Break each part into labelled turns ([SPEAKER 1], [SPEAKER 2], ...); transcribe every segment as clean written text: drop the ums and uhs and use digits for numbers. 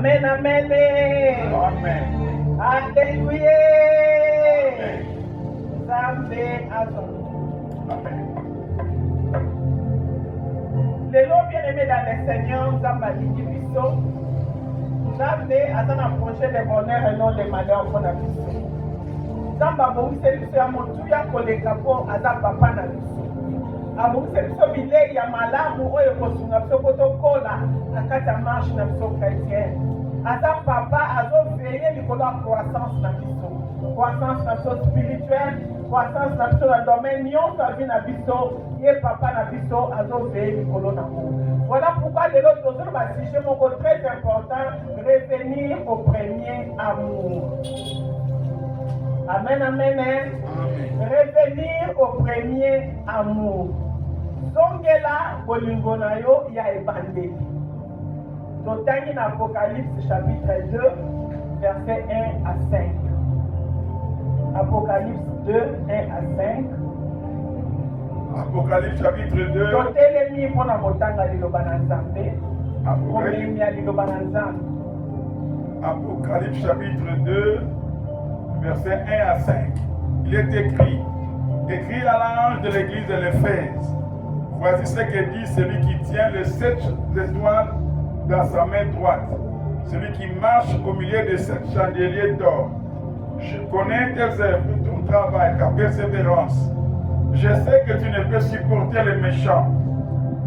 [SPEAKER 1] Amen, amen.
[SPEAKER 2] Amen.
[SPEAKER 1] Alléluia. Nzambe azongi.
[SPEAKER 2] Amen.
[SPEAKER 1] Lelo bien-aimé dans le Seigneur, Nzambe alingi biso. Nzambe aza na projet de bonheur et non de malheur mpona biso. Nzambe abongisi biso ya motuya koleka mpo aza papa na biso. Abongisi biso bilei ya malamu oyo kosunga biso po tokola na kati ya marche na biso chrétienne. Aza papa azoveye likolo ya croissance na biso. Croissance na biso spirituelle, croissance na biso na domaine nyonso avi na biso, ye papa na biso azoveye likolo na ngo. Voilà pourquoi lelo tozoloba sujet moko très important, revenir au premier amour. Amen, amen.
[SPEAKER 2] Amen.
[SPEAKER 1] Revenir au premier amour. Zongela bolingo na yo ya ebandeli. Totangi na Apocalypse chapitre 2, verset 1 à 5. Apocalypse 2, 1 à 5.
[SPEAKER 2] Apocalypse chapitre 2.
[SPEAKER 1] Totelemi mpona motanga liloba na Nzambe. Komemi ya liloba na Nzambe.
[SPEAKER 2] Apocalypse chapitre 2, verset 1 à 5. Il est écrit à l'ange de l'église de l'Éphèse, voici ce que dit celui qui tient les 7 étoiles dans sa main droite, celui qui marche au milieu de 7 chandeliers d'or. Je connais tes œuvres, ton travail, ta persévérance. Je sais que tu ne peux supporter les méchants,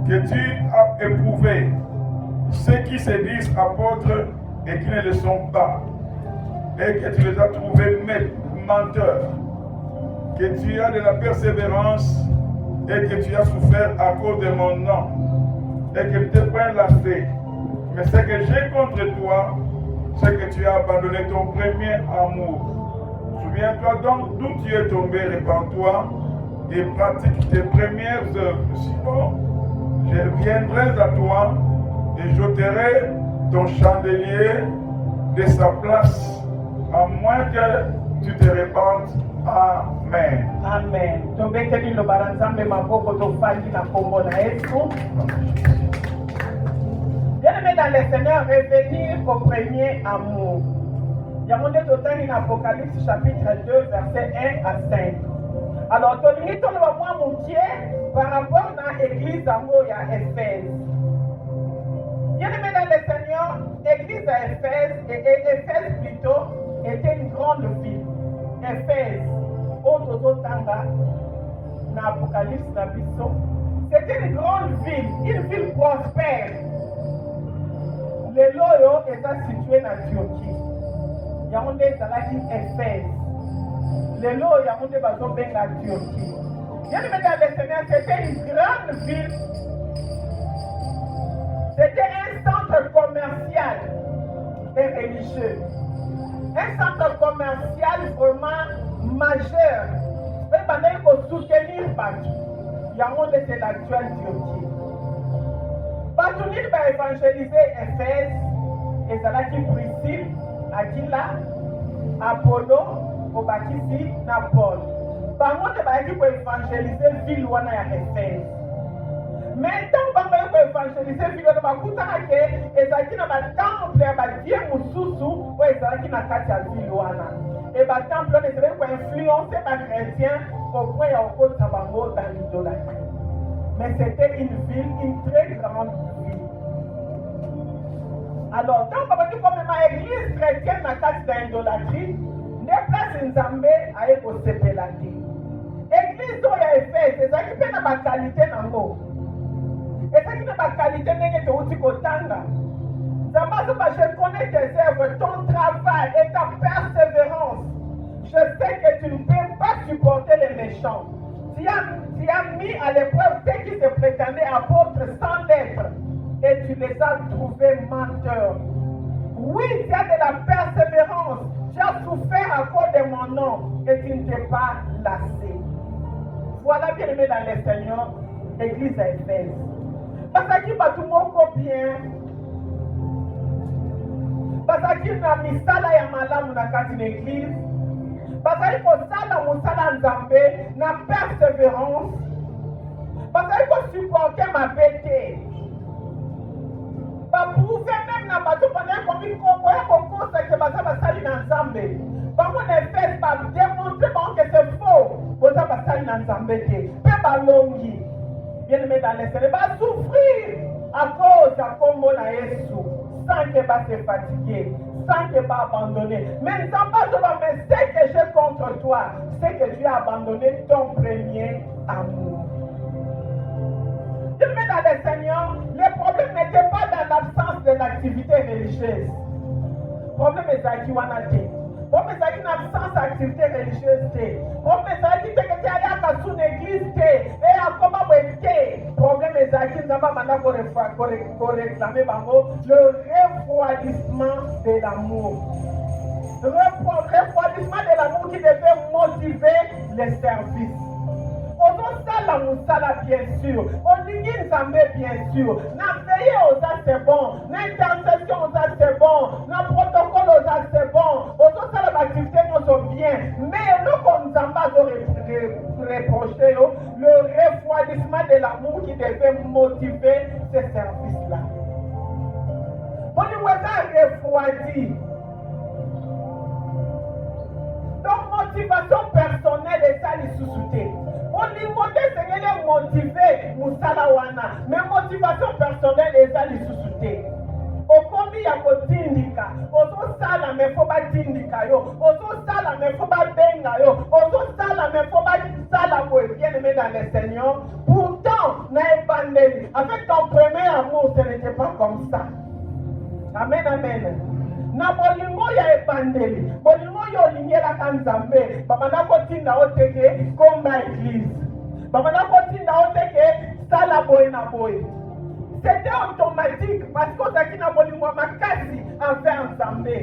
[SPEAKER 2] que tu as éprouvé ceux qui se disent apôtres et qui ne le sont pas, et que tu les as trouvés menteurs, que tu as de la persévérance et que tu as souffert à cause de mon nom, et que tu te prends la fée. Mais ce que j'ai contre toi, c'est que tu as abandonné ton premier amour. Souviens-toi donc d'où tu es tombé, répands-toi et pratique tes premières œuvres. Sinon, je viendrai à toi et j'ôterai ton chandelier de sa place, à moins que tu te répandes. Amen.
[SPEAKER 1] Amen. Tobeteli liloba na Nzambe maboko tofandi na kombo na Yesu. Bien-aimé dans le Seigneur, revenir au premier amour. Yamonde totangi na Apocalypse chapitre 2, verset 1 à 5. Alors, tolingi toloba mwa mukie par rapport na l'église yango ya Éphèse. Bien-aimé dans le Seigneur, l'église à Éphèse, et Éphèse plutôt, était une grande ville. Éphèse, Otozo Tanga, na Apocalypse na biso, c'était une grande une ville prospère. Le loyo est situé dans Turquie. Yaounde ezalaki Éphèse. Le loyo yaounde bazobenga Turquie. Bien aimé dans le Seigneur, c'était une grande ville. C'était un centre commercial et religieux. Un centre commercial vraiment majeur. Mais pendant qu'il faut soutenir Batu, Yaounde c'est l'actuelle Turquie. Batunir va évangéliser Éphèse, ezalaki Priscille, Aquila, Apollo, Obakisi, na Paul. Bango te bayaki ko évangéliser ville wana ya Éphèse. Mais tant bango ko évangéliser ville wana bakutaka ke ezalaki na batemple ya badie mosusu oyo ezalaki na kati ya ville wana. Et batemple wana ezalaki ko influencer bachrétien au point ya kokota bango dans l'idolâtrie. Mais c'était une ville, une très grande ville. Alors, tant que comme l'église chrétienne n'a pas d'idolâtrie, ne place Nzambe à ekosepelaki. Église dont il y a Éphèse, c'est ça qui fait ma qualité nango. Et ça qui fait ma qualité n'est que tu kotanga. Je connais tes œuvres, ton travail et ta persévérance. Je sais que tu ne peux pas supporter les méchants. Tu as mis à l'épreuve ceux qui se prétendaient apôtres sans l'être et tu les as trouvés menteurs. Oui, tu as de la persévérance, tu as souffert à cause de mon nom et tu ne t'es pas lassé. Voilà bien aimé dans le Seigneur, l'église à Éphèse. Parce qu'il va tout le monde bien. Parce qu'il n'a mis ça là et malamu na kati l'église. Parce qu'il faut ça dans mon salon Nzambe, na persévérance. Parce qu'il faut supporter ma bêtise. Pour prouver même na bato pendant komi kokoya kokosa ke baza basali na nzambe bango na efete bademontre bango ke c'est faux boza basali na nzambe te mpe balongi bien-aimé dans le Seigneur basouffrir à cause ya kombo na Yesu sans que se fatiguer sans que abandonner mais nzambe azoba mais ce que j'ai contre toi c'est que tu as abandonné ton premier amour. Bien-aimé dans le Seigneur, le problème n'était pas dans l'absence de l'activité religieuse. Le problème est à qui on a été. Le problème est à une absence d'activité religieuse. Le problème est à qui tu as sous l'église et à comment vous êtes. Le problème est à qui nous avons réclamé le refroidissement de l'amour. Le refroidissement de l'amour qui devait motiver les services. Osala musala bien sûr, olingi nzambe bien sûr, na veille aux c'est bon, na intercession aux c'est bon, na protocole aux c'est bon, osala l'activité nous bien, mais nous comme nzambe a reproché le refroidissement de l'amour qui devait motiver ces services-là. On nous a refroidi. Donc motivation personnelle est ça les sous-soutés. On dit que motiver musala wana, mais motivation personnelle est ça les sous-soutés. Au combien ya kotindika, ozo sala me faut pas tindika yo, ozo sala me faut pas benga yo, ozo sala me faut pas sala pour bien-aimé dans le Seigneur. Pourtant, na évangile, avec ton premier amour, ce n'était pas comme ça. Amen, amen. Na bolingo ya ebandeli bolingo yo lingela kanzambe babana kotinda oteke komba église babana kotinda oteke sala boy na boy c'était automatique parce que ozaki na bolingo makasi envers nzambe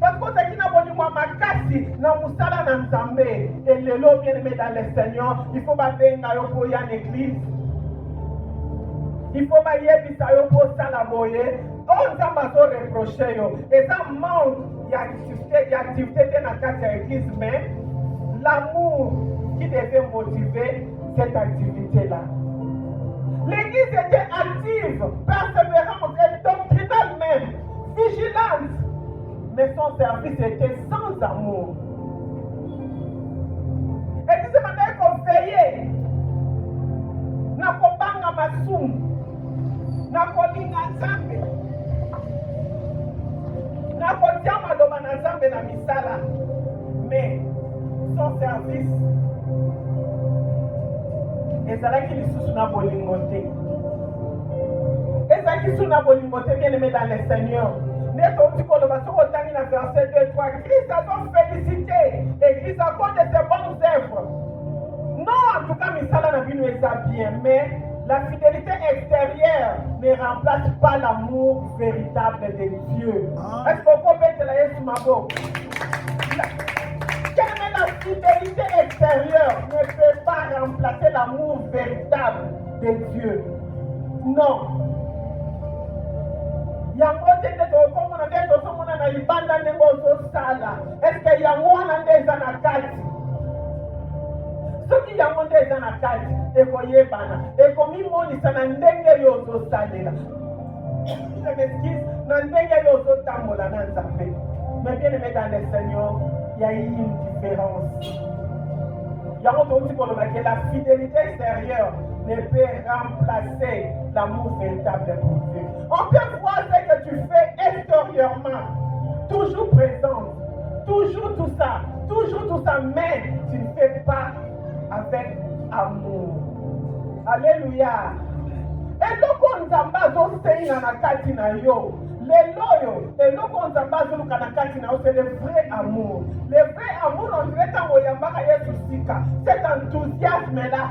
[SPEAKER 1] parce que ozaki na bolingo makasi na musala na nzambe et lelo bien aimé dans le Seigneur il faut babenga yo pour ya église il faut bayebisa yo pour sala boye. On s'en va se reprocher et ça manque d'activité dans la église, mais l'amour qui devait motiver cette activité-là. L'église était active, persévérante et doctrinale même, vigilante, mais son service était sans amour. Et puis c'est maintenant qu'on veillait, n'a pas banga masum, n'a pas linga nzambe. Na kotia maloba na nzambe na misala mais son service ezalaki lisusu na bolingo te ezalaki lisusu na bolingo te bien aimé dans le Seigneur nde touti koloba soki otangi na verset 2-3 Christ azofélicité église à cause de ses bonnes œuvres non en tout cas misala na bino eza bien mais la fidélité extérieure ne remplace pas l'amour véritable de Dieu. Est-ce qu'on peut mettre la Yesu Mabo? La fidélité extérieure ne peut pas remplacer l'amour véritable de Dieu. Non. Yango tete to komona nde to somona na libanda nde bozo sala. Est-ce que yango wana nde eza na kati? Soki yango nde eza na kati ekoyebana ekomimonisa na ndenge yo ozosalela je m'excuse na ndenge yo ozotambola na nzambe mais bien aimé dans le Seigneur il y a une différence yango touti koloba que la fidélité extérieure ne peut remplacer l'amour véritable pour Dieu. On peut voir ce que tu fais extérieurement toujours présent toujours tout ça mais tu ne fais pas avec amour. Alléluia. Et donc nzambe azoseina na kati na yo. Lelo yo, eloko nzambe azoluka na kati na yo, c'est le vrai amour. Le vrai amour, on dirait tango yambaka Yesu sika. Cet enthousiasme-là.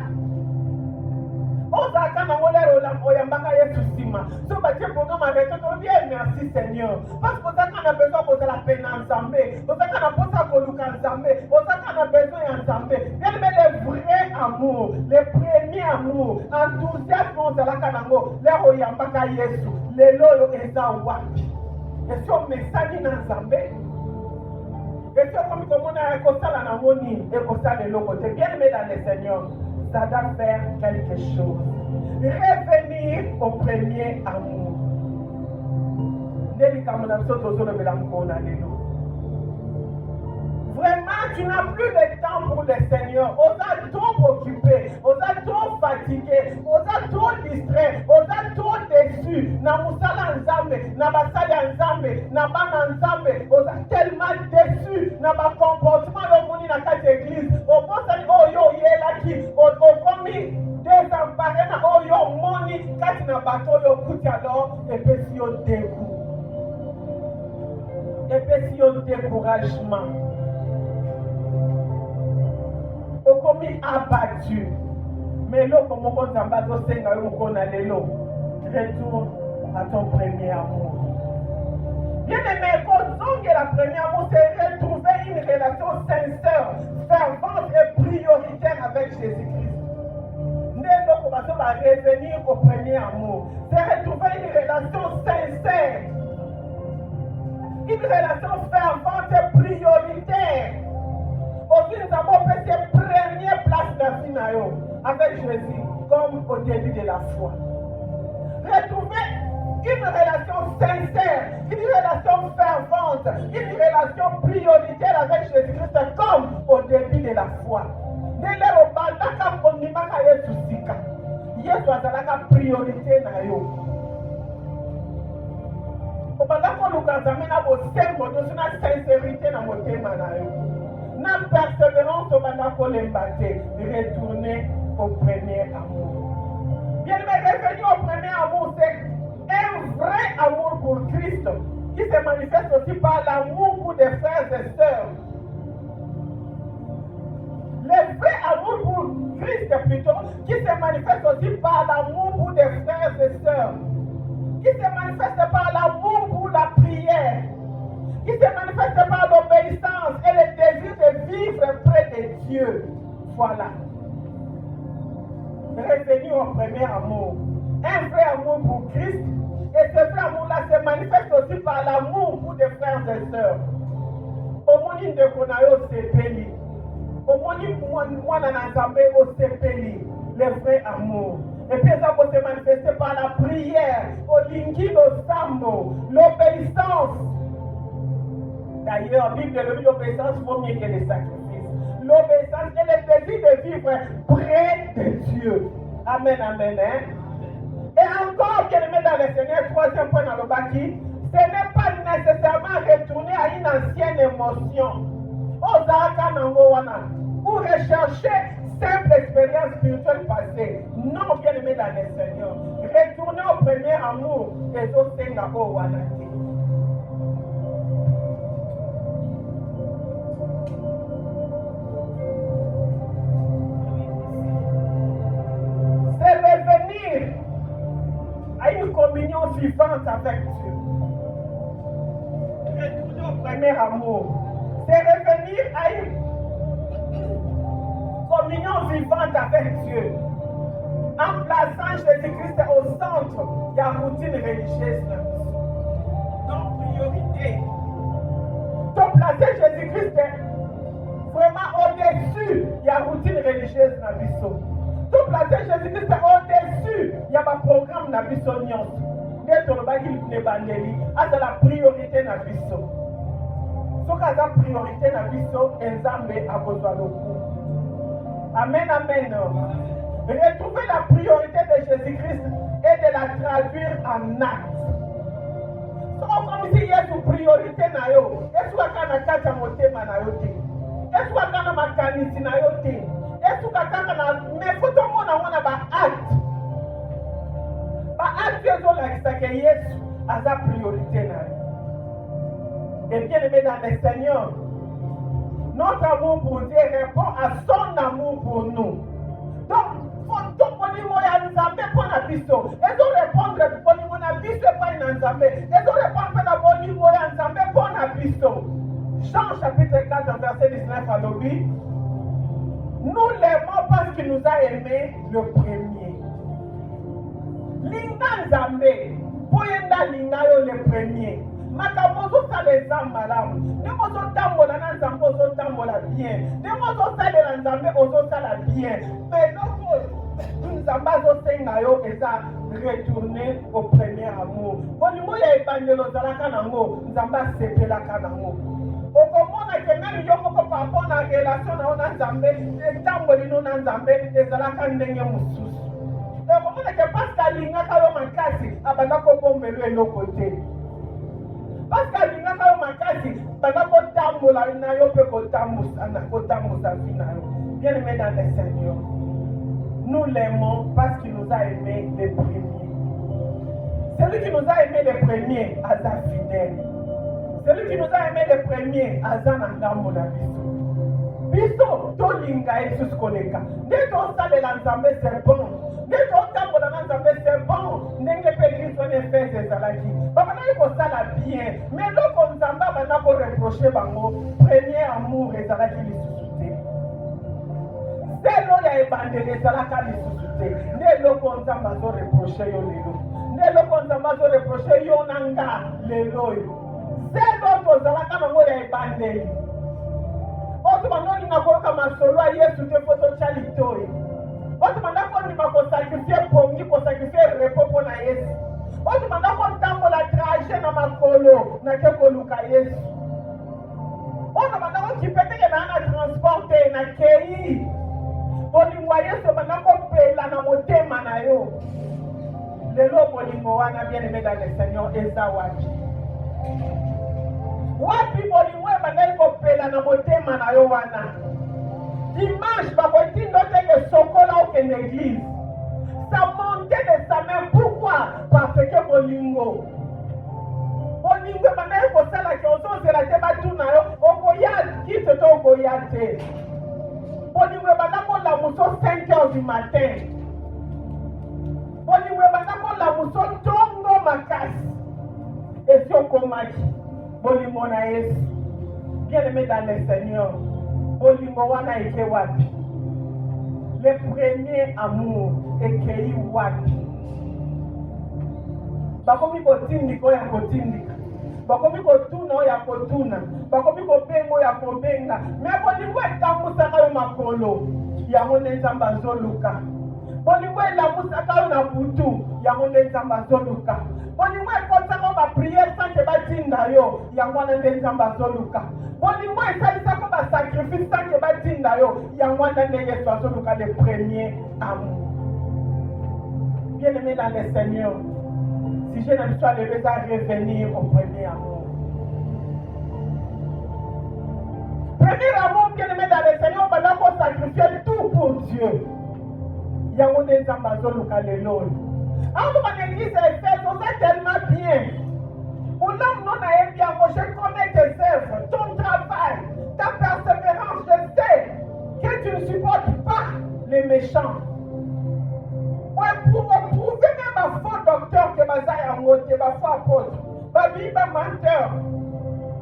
[SPEAKER 1] Ozaka na ngolero la oyambaka Yesu sima. So batie programme avec toi, on dit merci Seigneur. Parce que ozaka na besoin de la peine ensemble. Ozaka na posa koluka ensemble. Ozaka na besoin ensemble. Mais le vrai amour, le premier amour, enthousiasme ozalaka nango, le oyambaka Yesu. Lelo yo eza wapi? Et si on mesani na ensemble. Et si on commence à ekosala na moni, ekosala le côté bien aimé dans le Seigneur. Ça doit faire quelque chose. Revenir au premier amour. Vraiment, tu n'as plus le temps pour le Seigneur. On a trop occupé, on a trop fatigué, on a trop distrait, on a trop déçu. Na musala nzambe, na basali nzambe, na bana nzambe, on a tellement déçu. Na ba comportement yo moni na kati église. On pense oh yo yelaki, on komi désemparé na oh yo moni kati na bato yo kuti alors et puis si yo dégoût. Et puis si yo découragement. Okomi abattu. Mais là, comme on s'emballe senga yo kona lelo. Retourne à ton premier amour. Bien aimé, quand la première amour, c'est retrouver une relation sincère, fervente et prioritaire avec Jésus-Christ. Nous commençons à revenir au premier amour. C'est retrouver une relation sincère, une relation fervente et prioritaire. Aussi, nous avons fait cette première place dans le final avec Jésus, comme au début de la foi. Retrouver une relation sincère, une relation fervente, une relation prioritaire avec Jésus-Christ, comme au début de la foi. Dès au bandaka konimaka Yesu sika. Yesu azalaka priorité na yo. Au bandaka lukazame na bosembo, na sincérité na motema na yo. Na persévérance au bandaka lembate, retourner au premier amour. Bien aimé, revenir au premier amour, c'est un vrai amour pour Christ qui se manifeste aussi par l'amour pour des frères et sœurs. Le vrai amour pour Christ plutôt, qui se manifeste aussi par l'amour pour des frères et sœurs, qui se manifeste par l'amour pour la prière, qui se manifeste par l'obéissance et le désir de vivre près de Dieu. Voilà. Revenir au premier amour. Un vrai amour pour Christ. Et ce vrai amour-là se manifeste aussi par l'amour pour des frères et sœurs. Au monde de Konayo Sepeli. Au monde Mwana Nzambe au Sepeli. Le vrai amour. Et puis ça peut se manifester par la prière, au lingi, au sambo, l'obéissance. D'ailleurs, la Bible de l'obéissance vaut mieux que les sacrifices. L'obéissance et le désir de vivre près de Dieu. Amen, amen. Hein? Et encore, bien aimé dans le Seigneur, troisième point dans le bâti, ce n'est pas nécessairement retourner à une ancienne émotion. Ou rechercher simple expérience spirituelle passée. Non, bien aimé dans le Seigneur. Retourner au premier amour et au Seigneur Wanaki. C'est revenir à une communion vivante avec Dieu. Retourner au premier amour. C'est revenir à une communion vivante avec Dieu. En plaçant Jésus-Christ au centre de la routine religieuse. Donc, priorité. Donc, placer Jésus-Christ vraiment au-dessus de la routine religieuse. Donc, placer Jésus-Christ au-dessus de la programme de la dès que le bagage n'est pas c'est la priorité de la biso. Ce qui est la priorité de la biso, Nzambe a besoin de vous. Amen, amen. Retrouver la priorité de Jésus-Christ et de la traduire en acte. Comme si il y a une priorité na yo, est-ce que kana kata motema na yo te? Est-ce que kana makanisi na yo te? Est-ce que kana na mais faut tout monde avoir ba acte. Ba acte ezo la que Yesu a sa priorité na yo. Et bien aimé dans le Seigneur, notre amour pour Dieu répond à son amour pour nous. Donc, faut tout le monde Nzambe pour la biso. Et donc répondre pour le monde biso pas Nzambe. Et donc répondre pour le monde Nzambe pour la biso. Jean chapitre 4 verset 19 à l'objet. Nous l'aimons parce qu'il nous a aimés le premier. Linga Nzambe, poyenda linga yo le premier. Makabozo sale zambalamu. Nemozo tambola na Nzambe ozo tambola bien. Nemozo sale na Nzambe ozo sala bien. Mais non Nzambe ozo senga yo eza retourner au premier amour. Bolingo ya ebandelo zalaka nango, nzambe asepelaka nango. Okomona ke même yo moko par rapport na relation na ona nzambe, etamboli no na nzambe ezalaka ndenge mosusu. Okomona ke parce qu'alingaka yo makasi, abanda kobombelo eloko te. Parce qu'alingaka yo makasi, banda kotambola na yo pe kotambusa vie na yo. Bien-aimé dans le Seigneur, nous l'aimons parce qu'il nous a aimés les premiers. Celui qui nous a aimés les premiers, Aza fidèle. Celui qui nous a aimés les premiers, Aza Nangambo na biso. Biso, to linga Jesus koleka. Dès qu'on sale l'ensemble, c'est bon. Dès qu'on tambo dans l'ensemble, c'est bon. N'enge pe Christ on est fait des alaki. Papa n'a pas ça la bien. Mais là, comme ça, on n'a pas reproché bango. Premier amour, les alaki les sous-soutés. C'est là il y a abandonné ça la cali sous-soutés. Ne lo comme ça, on va reprocher yo lelo. Ne lo comme ça, on va reprocher yo nanga lelo. C'est là que ça la cali on a abandonné. Otumana ni nakoka masolo a Yesu te foto chalitoy. Otumana ko ni mako sacrifier pongi ko sacrifier repopo na Yesu. Otumana ko tambo la traje na makolo na ke koluka Yesu. Otumana ko kipete ke na transporter na kei. Bolingo Yesu bana ko pela na motema na yo. Lelo bolingo wana bien-aimé dans le Seigneur ezawaji. Wapi bolingo bandai kopela na motema na yo wana. Dimanche bakoti ndote ke sokola au que l'église. Ça montait de sa main. Pourquoi? Parce que bolingo. Bolingo bandai kosala ke ozo zela te batuna yo. Okoya kite to okoya te. Bolingo bandai ko la muso 5 heures du matin. Bolingo bandai ko la muso tongo makasi. Et si okomaki bolingo na Yesu. Bien-aimé dans le Seigneur, bolingo wana eke wapi? Le premier amour ekei wapi? Bakomi kotindika ya kotindika. Bakomi kotuna ya kotuna. Bakomi kobenga ya kobenga. Me bolingo etambusaka yo makolo. Yango nde Nzambe azoluka. Bolingo elamusaka yo na butu. Yango nde Nzambe azoluka. Bolingo ekotaka ba prière sans que batinda yo. Yango nde Nzambe azoluka. Bolingo esalisaka ba sacrifice sans que batinda yo. Yango nde Yesu azoluka le premier amour. Bien-aimé dans le Seigneur, si je n'ai pas levé à revenir au premier amour. Premier amour, bien-aimé dans le Seigneur, on va sacrifier tout pour Dieu. Yango nde Nzambe azoluka lelo. Alors, mon église est faite, on est tellement bien. Mon homme non a bien, je connais tes œuvres, ton travail, ta persévérance. Je sais que tu ne supportes pas les méchants. Pour prouver même un faux docteur que Bazaya Mote, un faux apôtre, Babi, un menteur.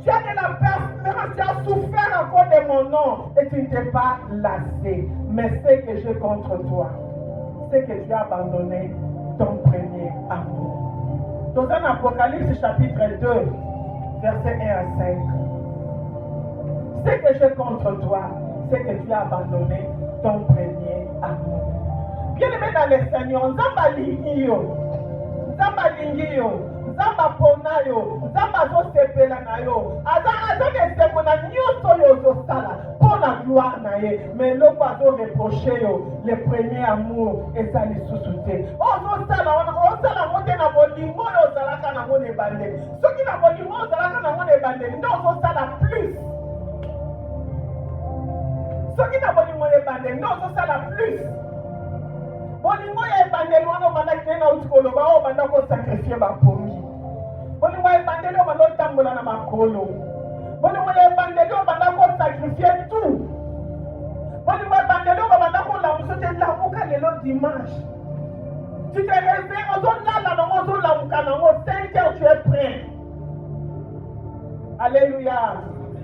[SPEAKER 1] Tu as de la persévérance, tu as souffert encore de mon nom et tu ne t'es pas lassé. Mais ce que j'ai contre toi, c'est que tu as abandonné ton premier amour. Dans un Apocalypse chapitre 2, versets 1 à 5. Ce que j'ai contre toi, c'est que tu as abandonné ton premier amour. Bien-aimé dans le Seigneur, Nzamba lingio, Nzamba lingio, Nzamba ponayo, Nzamba zo sepela na yo. Aza ne semona nyoto yo zo sala pour la gloire na ye. Mais le pas zo reprocher yo, le premier amour et ça les sous-souter. Oh zo sala mote na bolingo yo zalaka na mone bande. Soki na bolingo zalaka na mone bande, ndo zo sala plus. Soki na bolingo ye bande, ndo zo sala plus. Bolingo ya ebandeli wana obanda kite na uti koloba oyo obanda kosakrifie bapomi. Bolingo ya ebandeli oyo obanda otambola na makolo. Bolingo ya ebandeli oyo obanda kosakrifie tout. Bolingo ya ebandeli oyo obanda kolamusa te lamuka lelo dimanche. Tu te réveilles, ozolala nango ozolamuka nango 5 heures tu es prêt. Alléluia.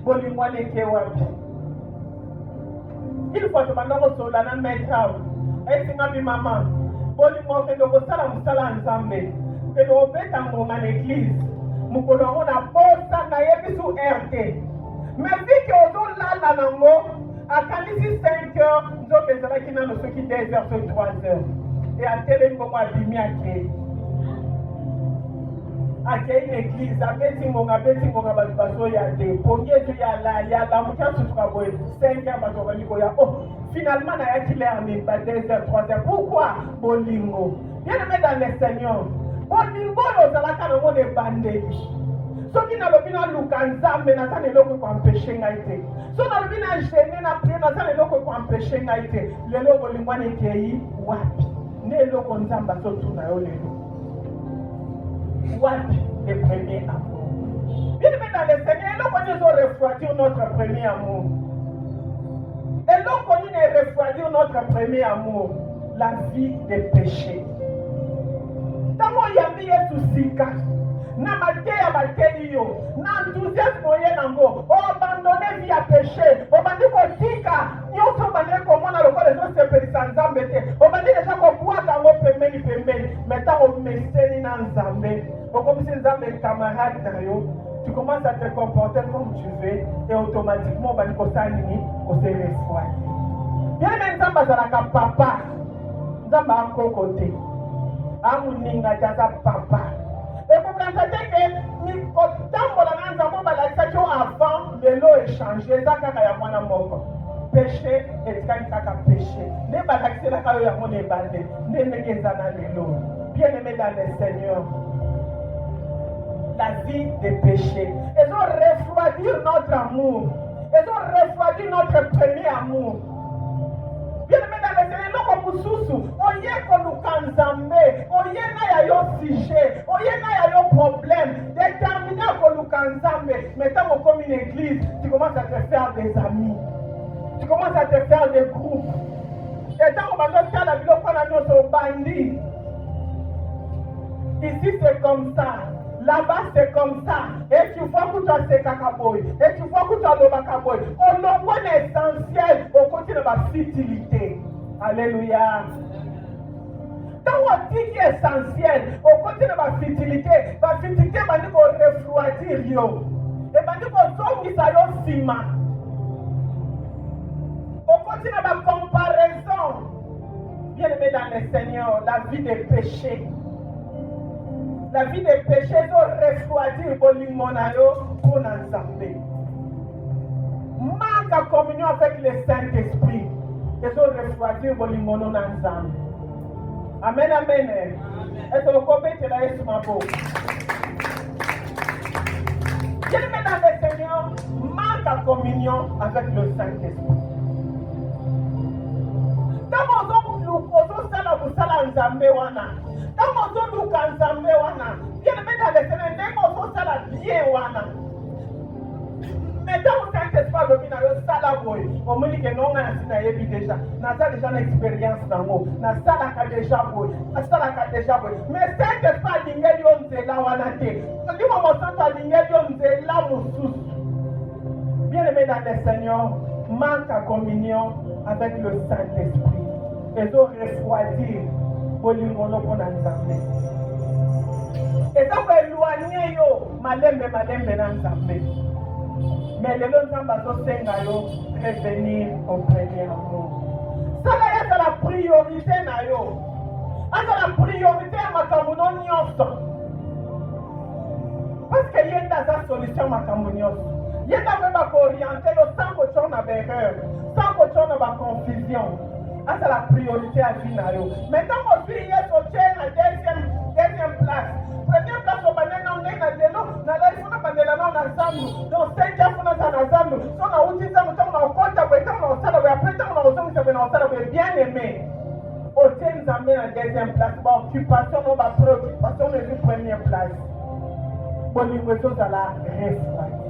[SPEAKER 1] Bolingo aleke wapi? Il faut tobanda kosola na maître. Esinga maman, bolingo ke ndoko sala musala nzambe, ke ndoko beta ngonga l'église, mukolo ngo na posta na yebisu RT. Mais vu que ozo lala nango, akandisi 5 heures, nzo bezala kina no soki 2 heures, 3 heures. et atelemi bongo abimi akei une église abeti ngonga bato bazoya te pongi ezo ya lamuki asutuka boye 5 heures bato bali koya finalement nayaki l'air mimba 2 heures 3 heures. Pourquoi bolingo bien aimé dans le Seigneur bolingo oyo ozalaka nango na ebandeli soki nalobi naluka nzambe naza na eloko ekoampeshe ngai te so nalobi na gene na prie naza na eloko ekoampeshe ngai te lelo bolingo wana ekei wapi nde eloko nzambe azotuna yo lelo wapi le premier amour bien aimé dans le Seigneur eloko nini ezorefroidir notre premier amour eloko nini erefroidir notre premier amour la vie de péché ntango oyambi yesu sika na mateya bateli yo na enthousiasme oye nango oabandone vie ya péché obandi kotika nyonso obandi komona lokola ezosepelisa nzambe te obandi deja kobwaka yango pembeni me ntango omeseni na nzambe okomisi nzambe camarade na yo tu commences à te comporter comme tu veux et automatiquement obandi kosala nini kose refroidi bien aimé nzambe azalaka papa nzambe akoko te amoninga te aza papa ekokanisa te ke kotambola na nzambe balakisaki yo avant lelo échange eza kaka ya mwana moko péché etikali kaka péché nde balakiselaka yo yango na ebande nde ndenge eza na lelo bien aimé dans le Seigneur la vie de péché ezorefroidir notre amour ezorefroidir notre premier amour bien aimé dans le Seigneur eloko mosusu oye koluka nzambe oye na ya yo sujet oye na ya yo problème déterminé koluka nzambe mais ntango okomi une église tu commences à te faire des amis tu commences à te faire des groupes et ntango bazotala biloko wana nyonso obandi ici c'est comme ça là-bas c'est comme ça et tu vois que tu as ces cacaboy et tu vois que tu as le bacaboy on l'envoie l'essentiel au côté de ma futilité. Alléluia. Quand on dit qui est essentiel au côté de ma futilité va dire qu'on refroidir yo et va dire qu'on tombe ça yo sima au côté de ma comparaison bien aimé dans le Seigneur la vie des péchés. La vie des péchés doit refroidir bolingo na yo pour nzambe. Manque à communion avec le Saint-Esprit. Et doit refroidir bolingo na nzambe. Amen, amen. Est-ce que vous comprenez là est ma peau? Bien aimé dans le Seigneur, manque à communion avec le Saint-Esprit. Dans mon sala busala nzambe wana. Quand on look at Nzambe wana, bien aimé dans le Seigneur, ndenge ozosala bien wana. Mais dans le Saint-Esprit domine yo sala boy, omoni ke nonga na sina yebi déjà. Naza déjà na expérience nango, na sala ka déjà boy, na sala ka déjà boy. Mais Saint-Esprit lingeli yo nzela wana te. Ndimo mosanto lingeli yo nzela mosusu. Bien aimé dans le Seigneur, manque à communion avec le Saint-Esprit. Et donc refroidir bolingono pona nzambe eza koéloigner yo malembe na nzambe mais lelo nzambe azosenga yo revenir au premier amour sala ye azala priorité na yo azala priorité ya makambo no nyonso parce que ye nde aza solution makambo nyonso ye nde akoyeba kooriente yo sans kotia na baerreur sans kotia na baconfusion. C'est la priorité à vie. Mais quand on dit yes, on tient la deuxième place. Première place, on va aller dans le donc 5 ans, on a utilisé on bien aimé. On tient nous amener à la deuxième place. Occupation, on va préoccupation, on est la première place. Bon, nous sommes à la refroidie.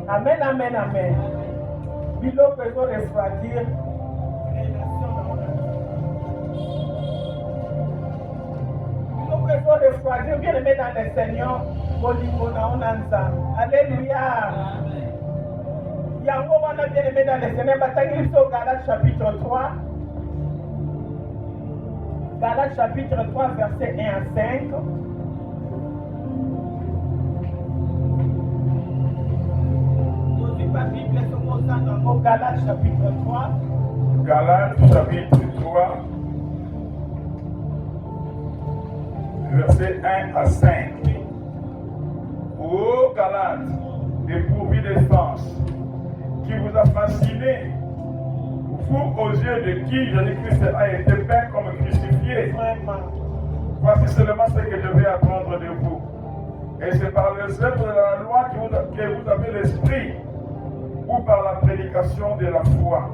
[SPEAKER 1] Amen, amen, amen. Bilo peut refroidir. Refroidir, bien aimé dans le Seigneur, alléluia. Yango wana bien aimé dans le Seigneur, batangi sur Galates chapitre 3. Galates chapitre 3, versets 1 à 5. Galates chapitre 3.
[SPEAKER 2] Galates chapitre 3. versets 1 à 5. Ô Galates, dépourvus d'essence, qui vous a fasciné, vous aux yeux de qui Jésus-Christ a été peint comme crucifié.
[SPEAKER 1] Vraiment.
[SPEAKER 2] Voici seulement ce que je vais apprendre de vous. Et c'est par les œuvres de la loi que vous avez l'esprit, ou par la prédication de la foi.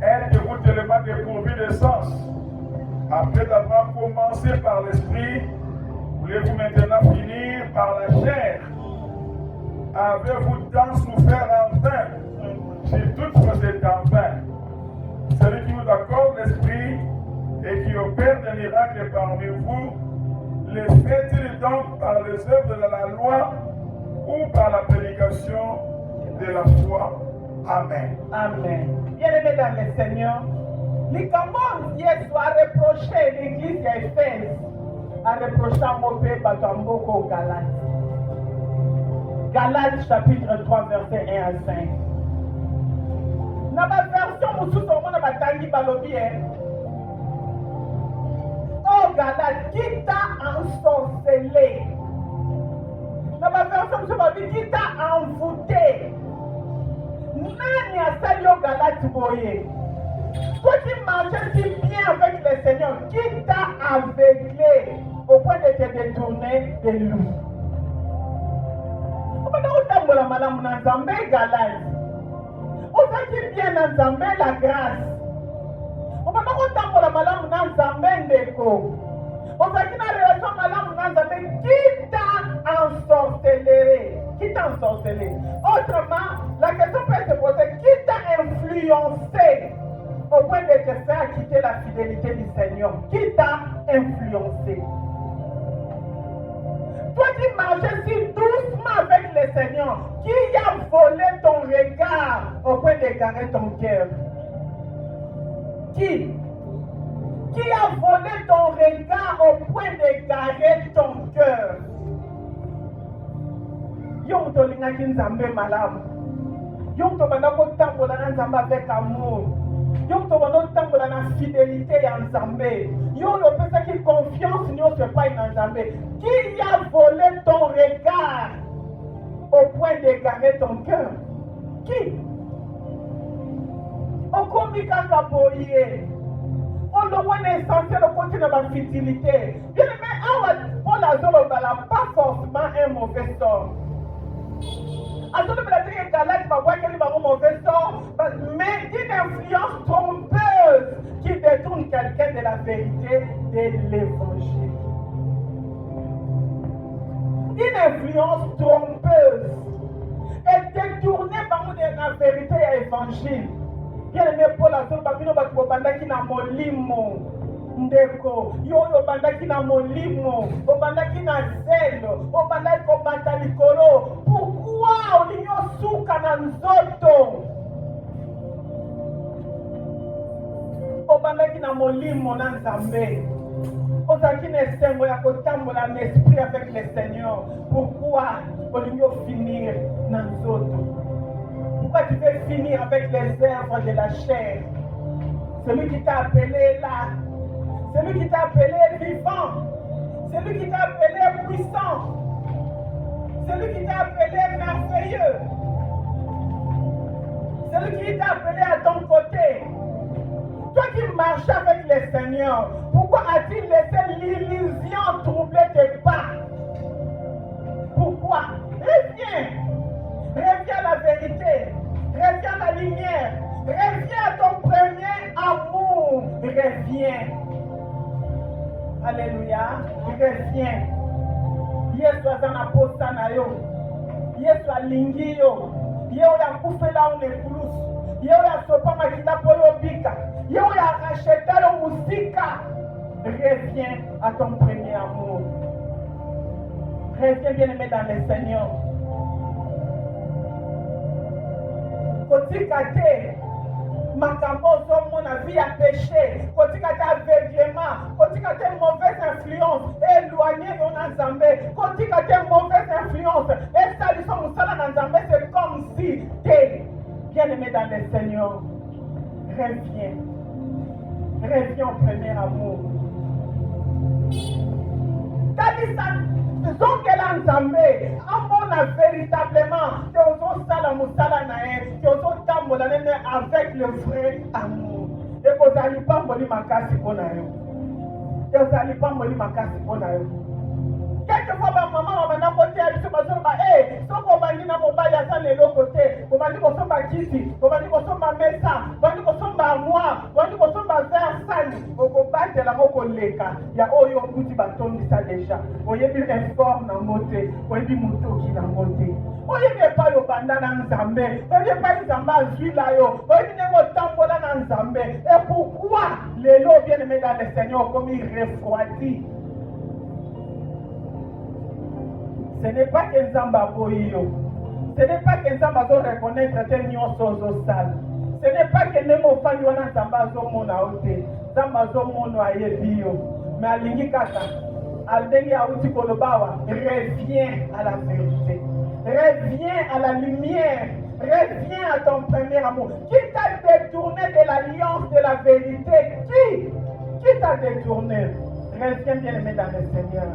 [SPEAKER 2] Êtes-vous tellement dépourvus de sens? Après avoir commencé par l'esprit, voulez-vous maintenant finir par la chair? Avez-vous tant souffert en vain? Si toutefois c'est en vain, celui qui vous accorde l'esprit et qui opère des miracles parmi vous, les fait-il donc par les œuvres de la loi ou par la prédication de la foi? Amen.
[SPEAKER 1] Amen. Bien-aimés dans le Seigneur, les commandes hier soir reproché l'église d'Éphèse a reproché à Mopé Batamboko Galates. Galates chapitre 3 verset 1 à 5. Dans ma version, nous sommes dans la tangi balobi. Oh Galates, qui t'a ensorcelé? Dans ma version, nous sommes dit qui t'a envoûté? Nani asali yo Galates boye? Toi qui marchais si bien avec le Seigneur, qui t'a aveuglé au point de te détourner de lui? On va dire que malamu na Nzambe Galates. On s'est bien na Nzambe la grâce. On va dire que malamu na Nzambe ndeko. On s'est dit na relation malamu na Nzambe qui t'a ensorcelé. Qui t'a ensorcelé? Autrement, la question peut se poser, qui t'a influencé au point de te faire quitter la fidélité du Seigneur? Qui t'a influencé? Toi qui marchais si doucement avec le Seigneur, qui a volé ton regard au point d'égarer ton cœur? Qui a volé ton regard au point d'égarer ton cœur? Yo mtolingaki Nzambe malamu. Yo mtobanda kotambola na Nzambe avec amour. Yo mtobanda kotambola na fidélité ya Nzambe. Yo opesaki confiance nyonso epai na Nzambe. Qui a volé ton regard au point d'égarer ton cœur? Qui? Okomi kaka boye. On le voit l'essentiel au côté de ma futilité. Bien aimé, Paul Azolo n'a pas forcément un mauvais sort. Azolo me l'a dit que Galates va voir qu'il va avoir un mauvais sort, mais une influence trompeuse qui détourne quelqu'un de la vérité de l'évangile. Une influence trompeuse est détournée par nous de la vérité et l'évangile. Bien aimé Paul Azolo, babino batu bandaki na molimo ndeko yo bandaki na molimo bandaki na zelo bandaki kobata likolo. Pourquoi olinyo suka na nzoto bandaki na molimo na Nzambe ozalaki na esengo ya kotambola na esprit avec le Seigneur? Pourquoi olinyo finir na nzoto? Pourquoi tu veux finir avec les œuvres de la chair? Celui qui t'a appelé là, celui qui t'a appelé vivant, celui qui t'a appelé puissant, celui qui t'a appelé merveilleux, celui qui t'a appelé à ton côté. Toi qui marches avec le Seigneur, pourquoi as-tu laissé l'illusion troubler tes pas? Pourquoi? Reviens à la vérité, reviens à la lumière, reviens à ton premier amour, reviens. Alléluia, reviens. Yesu azana posta na yo. Yesu alingi yo. Yesu ya kufela unekulusu. Yesu ya sopa makila poyo bika. Yesu ya racheta lo musika. Reviens à ton premier amour. Reviens bien-aimé dans le Seigneur. Kotika te makambo ozomona vie ya péché, kotika te aveuglement, kotika te mauvaise influence, éloigné yo na Nzambe, kotika te mauvaise influence, esaliso musala na Nzambe, c'est comme si t'es bien-aimé dans le Seigneur. Reviens au premier amour. Kalisa zongela nzambe amona véritablement que ozosala mosala na ye que ozotambola nene avec le vrai amour ekozali pamboli makasi mpo na yo ezali pamboli makasi mpo na yo quelquefois bamama babanda koteya biso bazoloba soki obandi na mobali aza na eloko te obandi kosomba kiti obandi kosomba mesa obandi kosomba armoire obandi kosomba verre sani okobatela ngo koleka ya oyo okuti batondisa deja oyebi effort nango te oyebi motoki nango te oyebi epai obanda na nzambe oyebi epai nzambe azwila yo oyebi ndenge otambola na nzambe et pourquoi lelo bien aimé dans le Seigneur okomi refroidi. Ce n'est pas que Nzamba aboyi. Ce n'est pas que Nzamba doit reconnaître que nous sommes sales. Ce n'est pas que Nemo Fani wana Nzamba zo mona ote. Nzamba zo mono ayebi yo. Mais alingi kaka. Aldengi auti kolobawa. Reviens à la vérité. Reviens à la lumière. Reviens à ton premier amour. Qui t'a détourné de l'alliance de la vérité? Qui t'a détourné? Reviens bien aimé dans le Seigneur.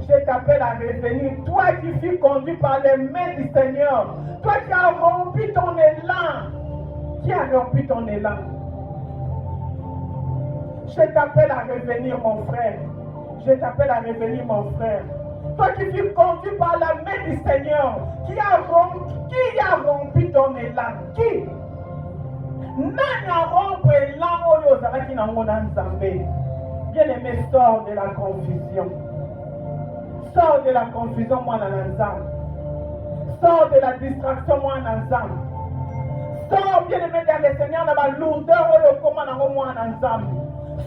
[SPEAKER 1] Je t'appelle à revenir. Toi qui fus conduit par les mains du Seigneur. Toi qui as rompu ton élan. Qui a rompu ton élan? Je t'appelle à revenir, mon frère. Je t'appelle à revenir, mon frère. Toi qui fus conduit par la main du Seigneur. Qui a rompu ton élan? Qui? Nana rompre élan oyo ozalaki nango na Nzambe. Bien-aimé, sors de la confusion. Sors de la confusion, moi, dans l'ensemble. Sors de la distraction, moi, dans l'ensemble. Sors, bien-aimé, dans le Seigneur, dans la lourdeur, moi, dans l'ensemble.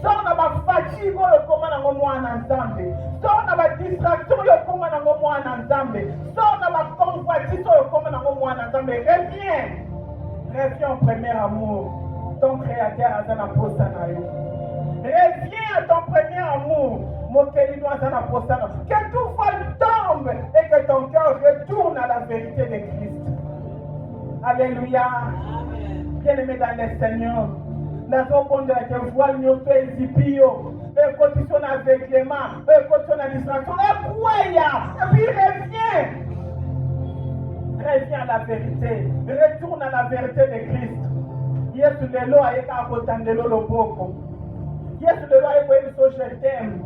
[SPEAKER 1] Sors dans ma fatigue, moi, dans l'ensemble. Sors dans ma distraction, moi, dans l'ensemble. Sors dans ma convoitise, moi, dans l'ensemble. Reviens au premier amour. Ton Créateur a dans la postanaïo. Reviens à ton premier amour. Que tout voile tombe et que ton cœur retourne à la vérité de Christ. Alléluia. Bien-aimé dans le Seigneur, nous avons compris que voile nous fait zipio, et condition aveuglement, et condition de distraction, et puis reviens. Reviens à la vérité. Retourne à la vérité de Christ. Yesu lelo ayeka akotandelo loboko. Yesu lelo ayeka je t'aime.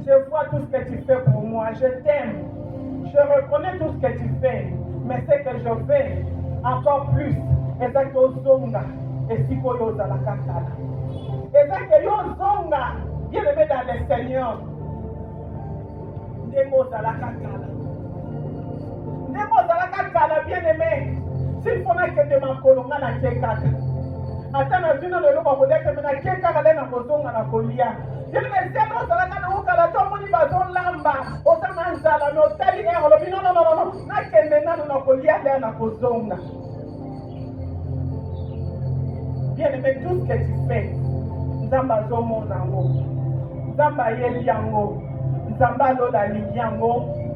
[SPEAKER 1] Je vois tout ce que tu fais pour moi. Je t'aime. Je reconnais tout ce que tu fais. Mais ce que je fais encore plus. Et ça que Zonga. Et si que Yoza la Kakala. Et ça que Yozonga. Bien aimé dans le Seigneur. Nemoza la Kakala. Nemoza la Kakala, bien aimé. S'il faut que de ma colonga na Kekaka. Attends, je ne sais pas que je na Kekaka na Kozonga na Kolia. Je ne sais pas que je ne bazon lamba otama nzala no tali olobi non na kende na no kolia le na kozonga. Bien aimé, tout ce que tu fais nzamba zomo nango nzamba yeli yango nzamba lola liyango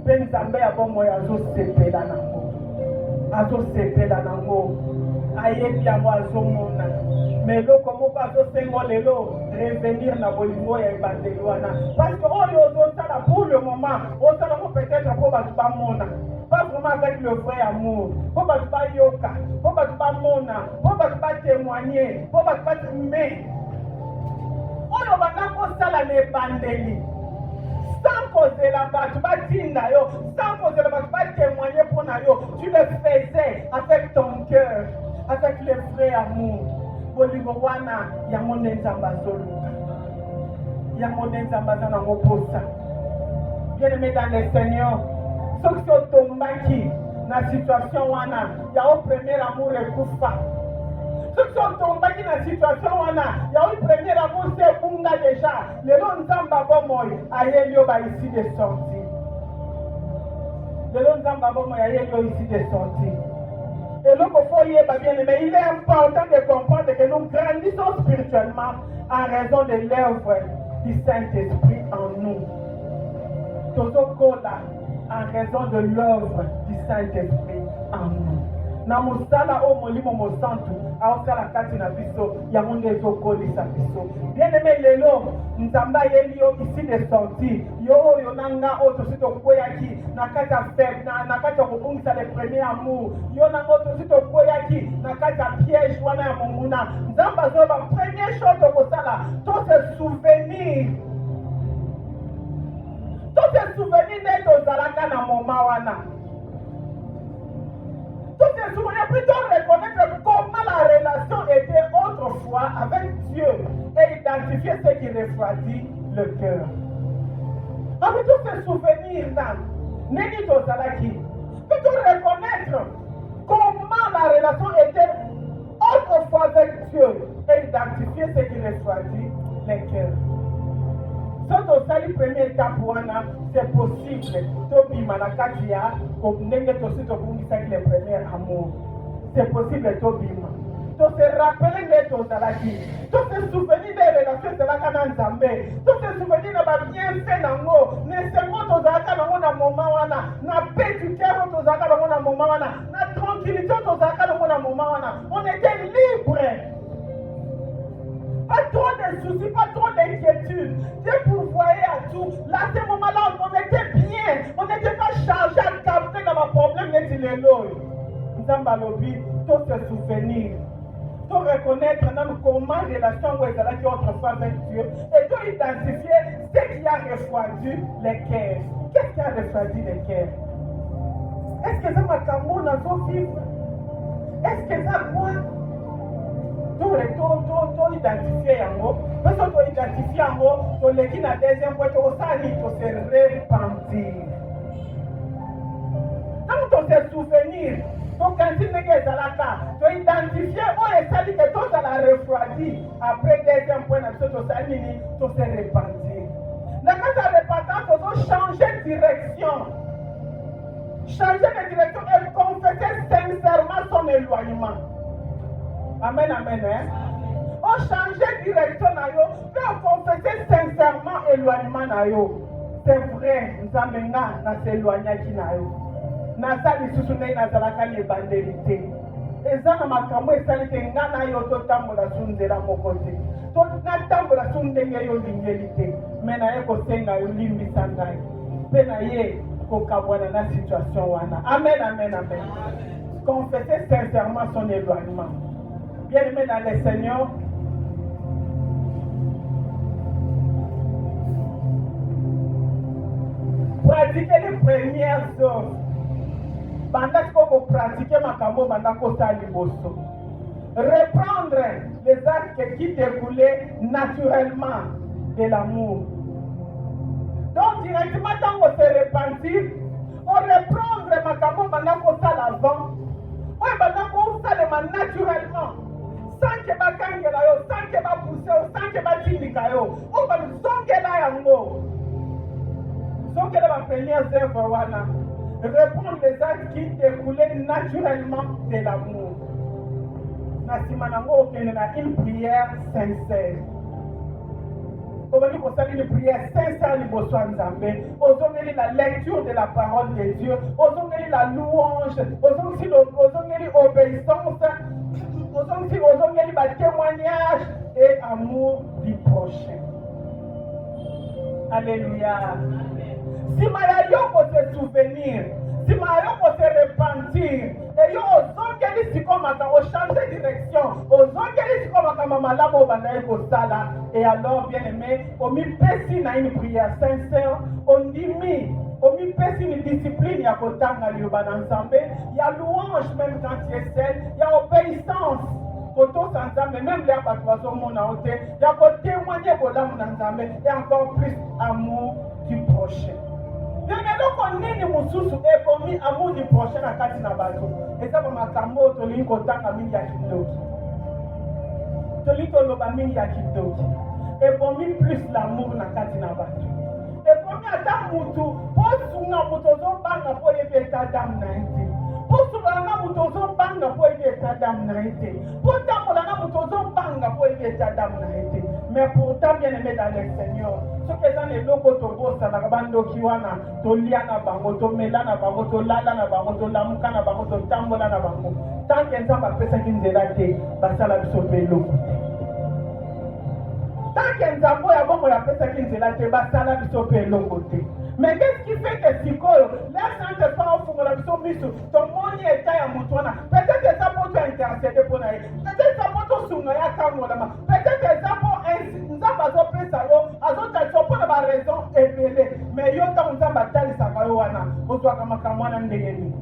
[SPEAKER 1] pe nzamba ya bomo ya zo sepela nango ayebi yango azomona. Mais le comment pas lelo revenir na bolingo ya ebandeli wana parce que oyo ozosala pour le moment osala ko peut-être pour batu bamona pas vraiment avec le vrai amour pour batu bayoka pour batu bamona pour batu témoigner pour batu mais oyo banda kosala na ebandeli sans causer la batu batinda yo sans causer la batu témoigner pour na yo tu le faisais avec ton cœur avec le vrai amour. Boligowana yamone nzamba zoluka yamone nzamba zana ngoposa. Bien-aimé dans le Seigneur, ceux qui sont tombés na situation wana ya au premier amour ekufa. Ceux qui sont tombés na situation wana ya au premier amour c'est bunga déjà le long nzamba bomoy ayelio ba ici de sortie. Le long nzamba bomoy ayelio ici de sortie. Et donc, bien-aimé, il est important de comprendre que nous grandissons spirituellement en raison de l'œuvre du Saint-Esprit en nous. Tozokola en raison de l'œuvre du Saint-Esprit en nous. na mosala o molimo mosantu aosala kati na biso yango nde ezokolisa biso. Bien-aimé, lelo nzambe ayeli yo ici de sorti yo oyo na nga oyo tosi tokweyaki na kati ya faible na kati ya kobungisa le premier amour yo na nga oyo tosi tokweyaki na kati ya piège wana ya monguna. Nzambe azoyoba première chose tokosala to se souvenir nde tozalaka na moma wana. Tout se souvenir, plutôt reconnaître comment la relation était autrefois avec Dieu et identifier ce qui refroidit le cœur. Avec tous ces souvenirs là, Neni Tozalaki, plutôt reconnaître comment la relation était autrefois avec Dieu et identifier ce qui refroidit le cœur. Quand on sali première étape, c'est possible. Tobima na katia, ndenge tosi tobungisaki le premier amour. C'est possible tobima. To se rappeler de tozalaki. To se souvenir des relations tozalaka na Nzambe. To se souvenir na ba bienfait nango. Ne sengo tozalaka nango na moment wana. Na paix du cœur tozalaka nango na moment wana. Na tranquillité tozalaka nango na moment wana. On était libre. Pas trop de soucis, pas trop d'inquiétudes. Dieu pourvoyait à tout. Là, à ce moment-là, on était bien. On n'était pas chargé à capter dans ma problème d'être l'éloge. Nous avons balobi, tout se souvenir. Tout reconnaître comment la relation où ils allaient autrefois avec Dieu. Et tout identifier ce qui a refroidi les cœurs. Qu'est-ce qui a refroidi les cœurs? Est-ce que ça m'a camou dans son vivre? Est-ce que ça quoi? To identifier yango, parce que to identifier yango, to leki na deuxième fois to sali to se repentir. Quand to se souvenir, to kanti nege zalaka, to identifier o esali que to la refroidi. Après deuxième point na to sali ni to se repentir. Na kata repentance to changer de direction. Changer de direction et confesser sincèrement son éloignement. Amen, amen, hein? On changeait de direction, mais on confessait sincèrement éloignement. C'est vrai, nous avons s'éloigné qui nayo. Nasa ni susune na zalaka ni bandelité. Ezana makambo esali ke ngana yo to tambola sunzela mokote. To na tambola sundenge yo lingélité. Mais na ye ko senga yo limbisa ngai. Pe na ye ko kabwana na situation wana. Amen, amen, amen. Confessez sincèrement son éloignement. Bien-aimés dans le Seigneur, pratiquez les premières œuvres. Pendant que vous pratiquez ma camo, pendant que vous allez bosso. Reprendre les actes qui découlaient naturellement de l'amour. Donc, directement, quand vous se repentir, on reprendre ma camo, pendant que vous allez avant. Oui, pendant que vous allez naturellement. Sans que ma kangela yo, sans que ma pousse, sans que ma tindika yo, on va nous zongela yango. Zongela ma première œuvre wana. Répondre les actes qui découlaient naturellement de l'amour. Nasima nango okena une prière sincère. On va dire qu'on s'allie une prière sincère liboso nzambe. Ozongeli la lecture de la parole de Dieu. Ozongeli la louange. Ozongeli obéissance. Ozongeli ba témoignage et amour du prochain. Alléluia. Si Mayayo peut se souvenir, si Mayayo peut se repentir, et yo ozongeli sikomaka o changer direction, ozongeli sikomaka mamalamo banaye kosala, et alors bien aimé, omi pesi na une prière sincère, ondimi, omi pesi une discipline ya kotanga liyoba na nzambe, ya louange même quand tu es seul, ya obéissance. Koto sanzambe, même les abattoirs mona ote, ya ko témoigner bolamu na nzambe, et encore plus amour du prochain. Yaneloko nini mususu ekomi amour du prochain na kati na bato. Eza ba makambo tolingi kotanga mingi ya kidoki. Tolingi toloba mingi ya kidoki. Ekomi plus l'amour na kati na bato. Ekomi ata mutu, posunga mutu ozobanga po yebe eta dam na ete. Posunga na mutu ozobanga po yebe eta dam na ete. Potambola na mutu ozobanga po yebe eta dam na ete. Mais pourtant, bien aimé dans le Seigneur, ce que dans les locaux togo, ça n'a pas d'okiwana, toliana bango, tomelana bango, tolalana bango, tolamukana bango, totambolana bango. Tant qu'un temps va faire ça qui nous est raté, ça la sauver l'eau. Tant qu'un temps va faire ça qui nous est raté, ça la sauver l'eau côté. Mais qu'est-ce qui fait que si quoi, là, ça ne pas au fond de la mission, ton monde est à Moutouana. Peut-être que ça peut t'intercéder pour naïr. Peut-être que ça peut te soutenir à Kamolama. Peut-être que ça peut nous a pas opéré ça, à d'autres elles sont pour la raison évelée. Mais yo quand on a bataille ça va wana, on doit comme Kamwana ndengeni.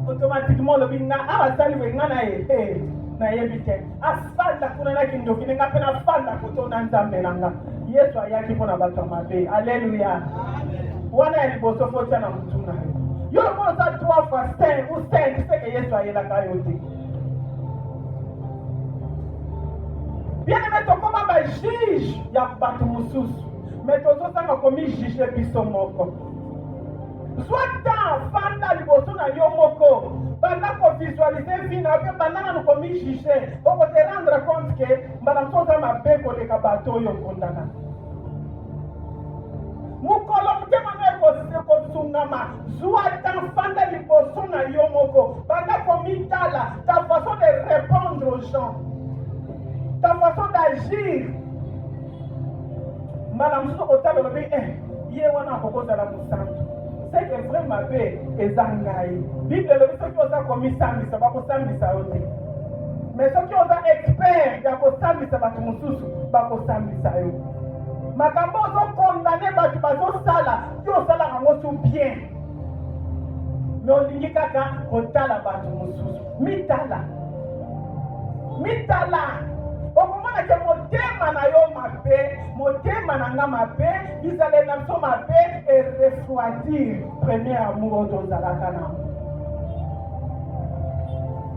[SPEAKER 1] Automatiquement le binga a salué ngana e na yebite. Afanda kuna na kindo kinga pena afanda kutona nzambe nanga. Yesu ayaki pona bato mabe. Alléluia. Wana ya liboso fota na mutuna. Yo mo za 3 fois 5 ou 5 c'est que Yesu ayela kayote. Bien aimé to koma ba juge ya bato mususu. Mais tozo sanga komi juge biso moko. Soit dans fanda liboso na yo moko. Banda ko visualiser vina pe banana no komi juge. O ko te rendre compte que madame soza mabe ko le kabato yo kondana. Mukolo mutema na ko sungama. Zua dans fanda liboso na yo moko. Banda ko mitala ta façon de répondre aux gens. Ta façon d'agir. Madame soza ko talo be ye wana ko kozala musantu. C'est que vraiment bé ezangai. Bible le ceux qui ont commis samedi ça va ko samedi ça aussi. Mais ceux qui ont expert ya ko samedi ça va ko mususu ba ko samedi ça yo. Makambo zo condamner ba tu bazo sala, yo sala ngo tout bien. Mais on dit kaka ko tala ba tu mususu. Mitala. Okomana ke motema na yo mabe, motema na nga mabe, bizale na so mabe et refroidir premier amour tozalaka na.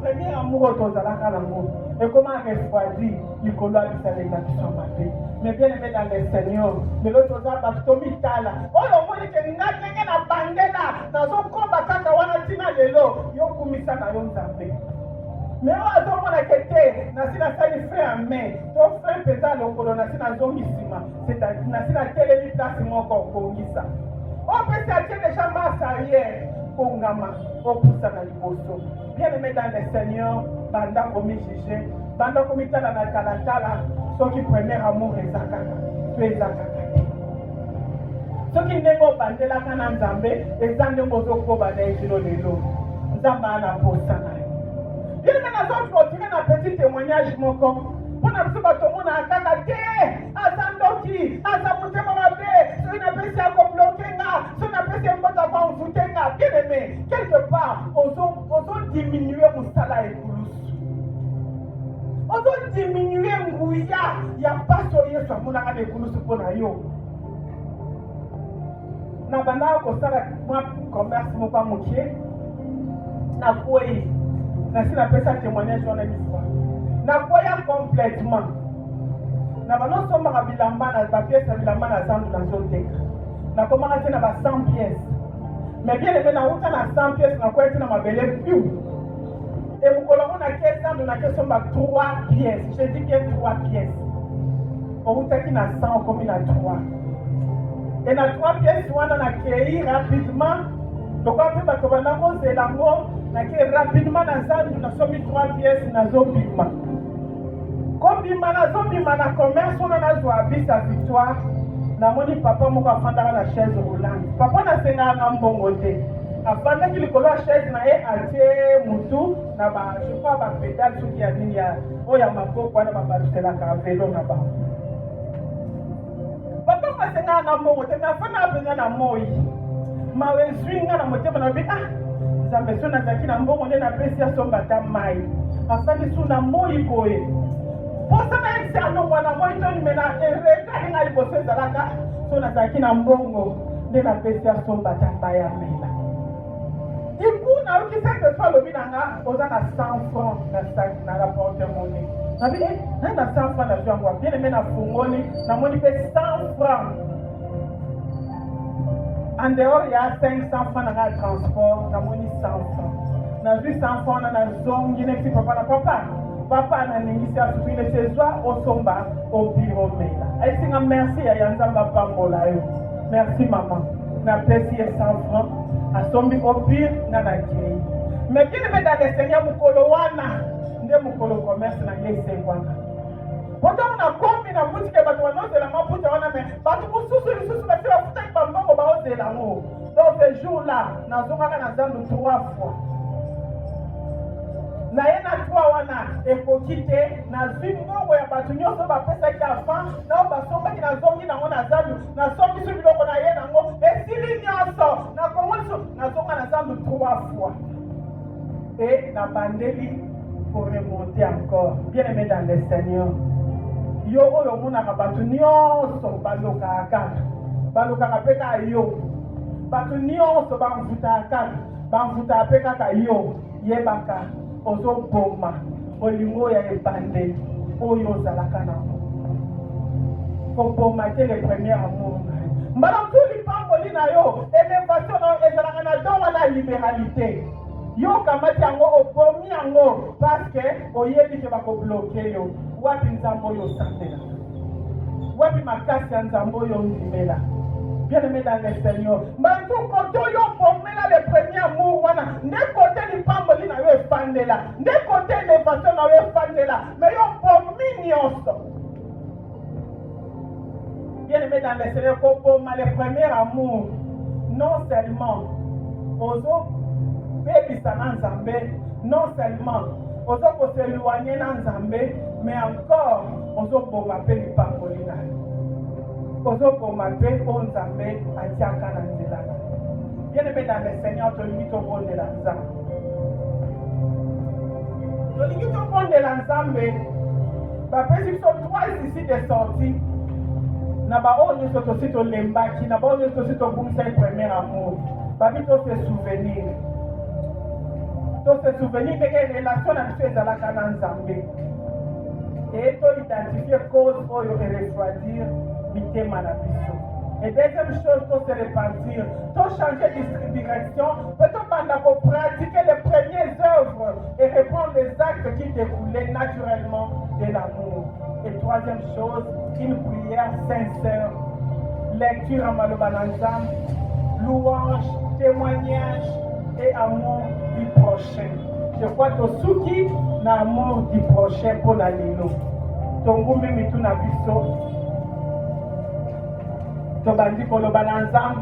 [SPEAKER 1] Premier amour tozalaka na mo. Et comment refroidir likolo bizale na so mabe. Mais bien aimé dans le Seigneur, mais l'autre chose ba tomitala. Oyo moni ke ngenge na bandela, na zo komba kaka wana tina lelo, yo kumisa na yo nzambe. Mais on a demandé que tu n'as pas fait frère en main. Tu as fait pétard le colon, tu n'as pas mis c'est-à-dire tu n'as pas télé place mon corps pour ça. On peut s'attirer déjà masse arrière pour ngama, on pousse dans le poteau. Bien aimé dans le Seigneur, banda comme jugé, banda comme il dans la kalatala, ceux qui prenaient amour et zakaka, tu es zakaka. Ceux qui n'aiment pas bandela kana nzambe, et zande mozoko banda jilo lelo. Nzamba na posa na. Bien maintenant, continuer un petit témoignage mon com. Pour nous tout le monde a kaka à Sandoki, à Samuté Mamabe, sur une appétit à bloquer là, sur une appétit à me foutre là. Bien aimé, quelque part, on doit diminuer mon salaire et plus. On doit diminuer mon gouya, il n'y a pas soyez sur mon arrêt de plus pour nous. Na bana ko sala moi commerce mon pas moutier. Na quoi Nasi na pesa témoignage on a dit fois. Na koya complètement. Na bano soma ka bilamba na ba pièce bilamba na zandu na zote. Na koma ka na ba 100 pièces. Mais bien aimé na uta na 100 pièces na koya na mabele piu. Et vous colorez na caisse zandu na caisse soma 3 pièces. Je dis bien 3 pièces. Au uta ki na 100 comme na 3. Et na 3 pièces wana na kei rapidement. Donc on peut pas que c'est l'amour. Rapidement dans ça, nous avons 3 pièces dans Zobima. Comme na Zobima na commerce, on a joué sa victoire. Na moni papa moko afanda na chaise roulante. Papa na senga na mbongote. Afanda ki likolo chaise na e atie mutu na ba je crois ba pédale sur qui a dit ya oya maboko na ba barutela ka vélo na ba. Papa na senga na mbongote na afanda apenya na moi. Mawe swinga na motema na bi Zambe sona zakina mbongo na pesi ya somba ta mai. Afandi suna moi boye. Posa na eksa no mwana moi to ni mena ereka ninga liboso zalaka sona zakina mbongo na pesi ya somba ta mai ya mela. Ikuna ukisa que soit le binanga oza na 100 francs na sac na rapport de monnaie. Na bi na 100 francs na jangwa bien aimé na fungoni na moni pe 100 francs. En dehors, il y a 500 francs dans le transport, dans mon 100 francs. Dans 100 francs, dans la zone, il y a un petit papa. papa ananingisi asukile sezwa osomba obiromela aisinga merci ya yanzamba pambola yo merci maman na pesi ye 100 francs asombi opir na nakei mais kini me dans le Seigneur mukolo wana nde mukolo commerce na ngai sengwana poto na kombi na butike bato banozela maputa wana me bato mosusu lisusu basi bafutaki bambongo baozela yango donc ce jour là nazongaka na zandu 3 fois na ye na 3 wana ekoki te nazwi mbongo ya bato nyonso bapesaki afan nao basombaki nazongi nango na zandu nasombi so biloko na ye nango esili nyonso na kongo liso nazonga na zandu 3 fois et na bandeli pour remonter encore bien aimé dans le Seigneur yo oyo monaka bato nyonso balokaka mpe kaka yo bato nyonso bamvutaka mpe kaka yo yebaka ozoboma olingo ya ebandeli oyo ozalaka nango koboma te le premier amour mbala mtuli pamboli na yo elevation na yo ezalaka na dongo na libéralité yo kamati yango obomi yango parce oyebi ke bakobloke yo wapi nzambe oyo osambela wapi makasi ya nzambe oyo ondimela bien aimé dans le Seigneur mbantu kote oyo obomela le premier amour wana nde kote lipamboli na yo efandela nde kote elevation na yo efandela mais yo bomi nyonso bien aimé dans le Seigneur koboma le premier amour non seulement ozo bebisa na nzambe non seulement ozo koseloigner na nzambe mais encore ozoboma mpe lipamboli na yo ozoboma mpe o nzambe atiaka na nzela na bien aimé dans le Seigneur tolingi tobondela nzambe tolingi tobondela nzambe bapesi biso 3 ici de sortie na baoyo nyonso tosi tolembaki na baoyo nyonso tosi tobungisa premier amour babi tose souvenir ndenge relation na biso ezalaka na nzambe e toidentifie cause oyo erefroidir mitema na biso et deuxième chose to se repentir to changer direction pe tobanda kopratiquer les premières œuvres et reprendre les actes qui découlaient naturellement de l'amour et troisième chose une prière sincère lecture en maloba na nzambe louange témoignage et amour du prochain. Je crois que Suki na amour du prochain pour la lelo. Tongo mimi tuna biso. Tobandi koloba na nzambe.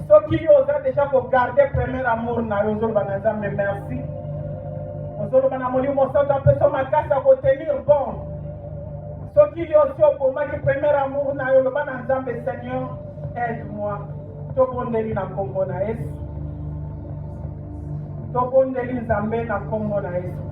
[SPEAKER 1] Soki oza déjà pour garder premier amour na yo zoloba na nzambe merci. Ozoloba na molimo santo apeso makasi a tenir bon. Soki aussi obomaki premier amour na yo loba na nzambe Seigneur aide-moi. Tobondeli na kombo na Yesu. Tobondeli nzambe na kombo na Yesu.